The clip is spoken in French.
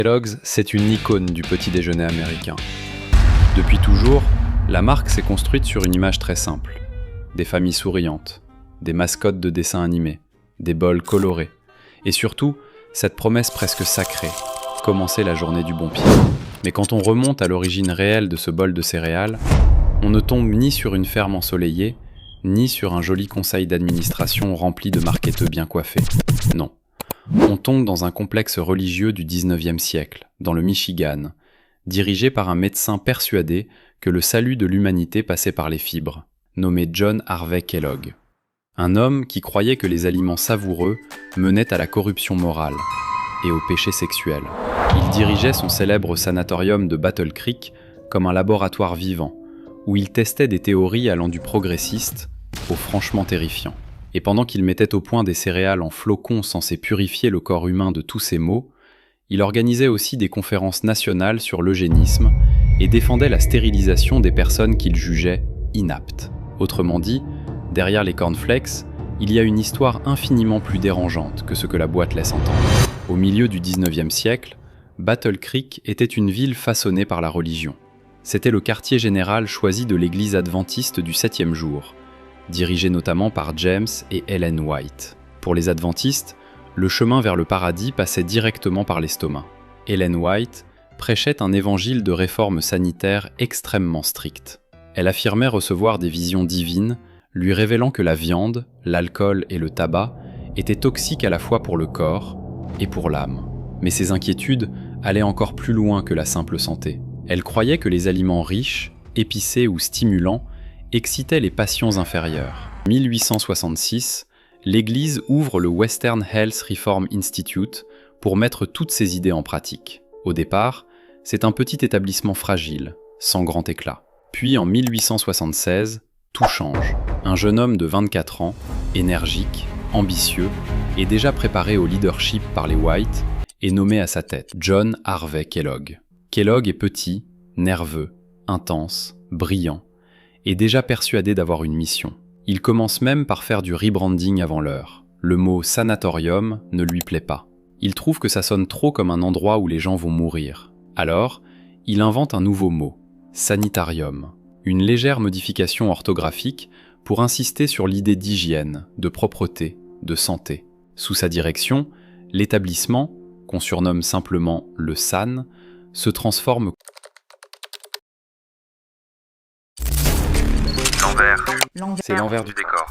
Kellogg's, c'est une icône du petit déjeuner américain. Depuis toujours, la marque s'est construite sur une image très simple. Des familles souriantes, des mascottes de dessins animés, des bols colorés, et surtout, cette promesse presque sacrée, commencer la journée du bon pied. Mais quand on remonte à l'origine réelle de ce bol de céréales, on ne tombe ni sur une ferme ensoleillée, ni sur un joli conseil d'administration rempli de marketeux bien coiffés. Non. On tombe dans un complexe religieux du XIXe siècle, dans le Michigan, dirigé par un médecin persuadé que le salut de l'humanité passait par les fibres, nommé John Harvey Kellogg. Un homme qui croyait que les aliments savoureux menaient à la corruption morale et au péché sexuel. Il dirigeait son célèbre sanatorium de Battle Creek comme un laboratoire vivant, où il testait des théories allant du progressiste au franchement terrifiant. Et pendant qu'il mettait au point des céréales en flocons censés purifier le corps humain de tous ses maux, il organisait aussi des conférences nationales sur l'eugénisme et défendait la stérilisation des personnes qu'il jugeait inaptes. Autrement dit, derrière les cornflakes, il y a une histoire infiniment plus dérangeante que ce que la boîte laisse entendre. Au milieu du XIXe siècle, Battle Creek était une ville façonnée par la religion. C'était le quartier général choisi de l'église adventiste du 7e jour, dirigé notamment par James et Ellen White. Pour les adventistes, le chemin vers le paradis passait directement par l'estomac. Ellen White prêchait un évangile de réforme sanitaire extrêmement strict. Elle affirmait recevoir des visions divines, lui révélant que la viande, l'alcool et le tabac étaient toxiques à la fois pour le corps et pour l'âme. Mais ces inquiétudes allaient encore plus loin que la simple santé. Elle croyait que les aliments riches, épicés ou stimulants excitaient les passions inférieures. En 1866, l'Église ouvre le Western Health Reform Institute pour mettre toutes ces idées en pratique. Au départ, c'est un petit établissement fragile, sans grand éclat. Puis en 1876, tout change. Un jeune homme de 24 ans, énergique, ambitieux, et déjà préparé au leadership par les White, est nommé à sa tête, John Harvey Kellogg. Kellogg est petit, nerveux, intense, brillant, et déjà persuadé d'avoir une mission. Il commence même par faire du rebranding avant l'heure. Le mot « sanatorium » ne lui plaît pas. Il trouve que ça sonne trop comme un endroit où les gens vont mourir. Alors, il invente un nouveau mot, « sanitarium », une légère modification orthographique pour insister sur l'idée d'hygiène, de propreté, de santé. Sous sa direction, l'établissement, qu'on surnomme simplement le SAN, se transforme. C'est l'envers du décor.